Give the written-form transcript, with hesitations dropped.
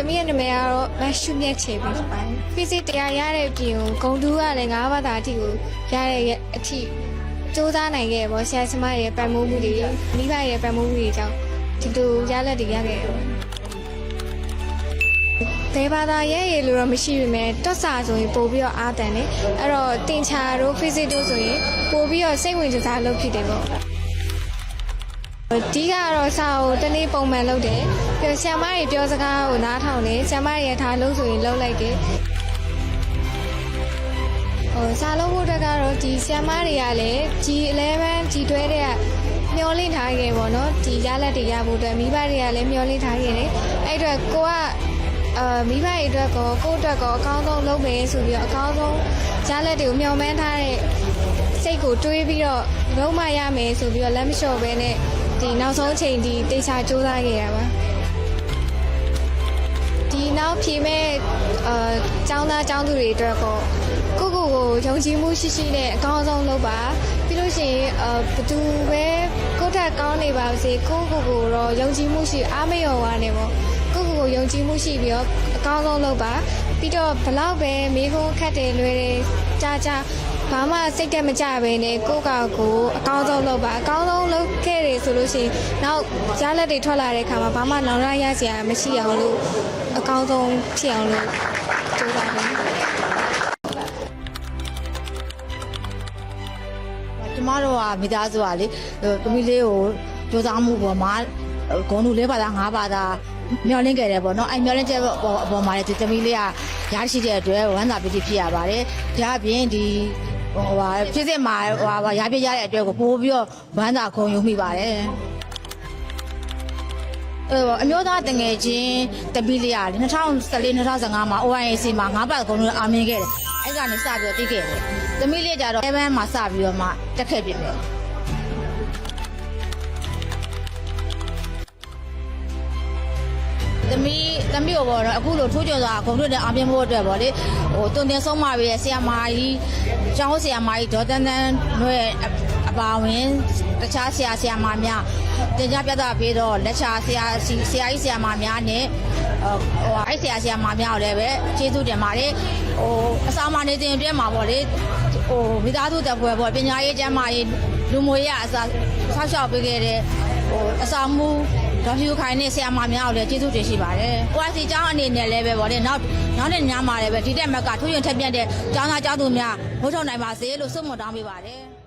သမီးရဲ့နာမည်ကတော့မရှုမြတ်ချေပြီးပါတယ်။ physics တရားရတဲ့အပြင်ကိုဂုံတူးကလည်း9ဘာသာအထိကိုရတဲ့အထိစူးစမ်းနိုင်ခဲ့ပေါ့ဆရာဆမရဲ့ပတ်မိုးမှုတွေမိဘရဲ့ပတ်မိုးမှုတွေကြောင့်ဒီလိုရလက်တွေရခဲ့တယ်ဘယ်ဘာသာရဲ့ရေလို့တော့မရှိပေမဲ့တွတ်စာဆိုရင်ပို့ပြီးတော့အားတန်တယ်အဲ့တော့တင်ချာတို့ physics တို့ဆိုရင်ပို့ပြီးတော့စိတ်ဝင်စားလုပ်ဖြစ်တယ်ပေါ့ဒီကတော့စာအုပ်တနေ့ပုံမှန်လုပ်တယ်ပြီးဆရာမတွေပြောစကားကိုနားထောင်တယ်ဆရာမတွေထားလို့ဆိုရင်လုပ်လိုက်တယ်စာလုံးဖို့တက်ကတော့ဒီဆရာမတွေကလည်း G11 G12 တဲ့မျောလင့်ထားခဲ့ပေါ့နော်ဒီရလက်တွေရဖို့အတွက်မိဘတွေကလည်းမျောလင့်ထားခဲ့တယ်အဲ့အတွက်ကိုကမိဘတွေအတွက်ကိုယ့်အတွက်ကိုအကောင်းဆုံးလုပ်မယ်ဆိုပြီးတော့အကောင်းဆုံးရလက်တွေကိုမျှော်မှန်းထားတဲ့စိတ်ကိုတွေးပြီးတော့လုံးမရမယ်ဆိုပြီးတော့လက်မလျှော့ဘဲနဲ့ဒီနောက်ဆုံးအချိန်ဒီတိတ်ချစူးစမ်းခဲ့ရပါဒီနောက်ဖြေမဲ့ကျောင်းသားကျောင်းသူတွေအတွက်ကိုယုံကြည်မှုရှိရှိနဲ့အကောင်းဆုံးလုပ်ပါပြီးလို့ရှိရင်ဘသူပဲကိုယ့်ထက်ကောင်းနေပါစေကိုတော့ယုံကြည်မှုရှိအားမရောပါနဲ့ပေါ့ကိုယုံကြည်မှုရှိပြီးတော့အကောင်းဆုံးလုပ်ပါပြီးတော့ဘလောက်ပဲမိခုံးခတ်တယ်လွယ်တယ်ကြာဘာမှစိတ်တက်မကြပဲနဲ့ကိုအကောင်းဆုံးလုပ်ပါအကောင်းဆုံးလုပ်ခဲ့တယ်ဆိုလို့ရှိရင်နောက်ရလက်တွေထွက်လာတဲ့အခါမှာဘာမှနောင်ရစရာမရှိအောင်လို့အကောင်းဆုံးဖြစ်အောင်လို့ကြိုးစားပါကျမတို့ကမိသားစုကလေသမီးလေးကိုကြိုးစားမှုပေါ်မှာဂုဏ်တူ၄ဘာသာ၅ဘာသာမျောလင့်ခဲ့တယ်ပေါ့နော်အဲ့မျောလင့်ချက်အပေါ်မှာလည်းဒီသမီးလေးကရရှိတဲ့အတွက်ဝမ်းသာပီတိဖြစ်ရပါတယ်ဒါအပြင်ဒီဖြစ်စစ်မှာရပြရတဲ့အတွက်ကိုပို့ပြီးတော့ဝမ်းသာခုံယူမိပါတယ်အမျိုးသားတငယ်ချင်းတပီးလေးက2014-2015မှာ OIC မှာ9ပတ်ကုန်းလုံးအောင်မြင်ခဲ့တယ်။အဲ့ကနေစပြီးတော့တီးခဲ့တယ်။သမီးလေးကြတော့7မှာစပြီးတော့မှတက်ခဲ့ပြင်တယ်။သမီးကိုပေါ့နော်အခုလိုထိုးကျော်စွာဂုဏ်တွေ့တဲ့အောင်မြင်ဖို့အတွက်ပေါ့လေတုံတင်ဆုံးမပြီးဆရာမကြီးကျောင်းဆရာမကြီးဒေါ်တန်းတို့အပါဝင်တခြားဆရာမများတင်ကြပြသပေးတော့လက်ချာဆရာကြီးဆရာမများနဲ့အဲ့ဆရာမများကိုလည်းပဲကျေးဇူးတင်ပါတယ်အစာမနေတင်အတွင်းမှာပေါ့လေမိသားစုတပ်ဖွဲ့ပေါ့ပညာရေးကျန်းမာရေးလူမှုရေးအစားဆောက်ရှောက်ပေးခဲ့တဲ့အစာမှုဒေါ်ဖြူခိုင်နဲ့ဆရာမများကိုလည်းကျေးဇူးတင်ရှိပါတယ်။OICကျောင်းအနေနဲ့လည်းပဲပေါ့လေနောက်နေ့ညမှာလည်းပဲဒီတက်မက်ကထိုးရင်ထက်ပြတ်တဲ့ကျောင်းသားကျောင်းသူများမိုးထုံနိုင်ပါစေလို့ဆုမွန်တောင်းပေးပါတယ်။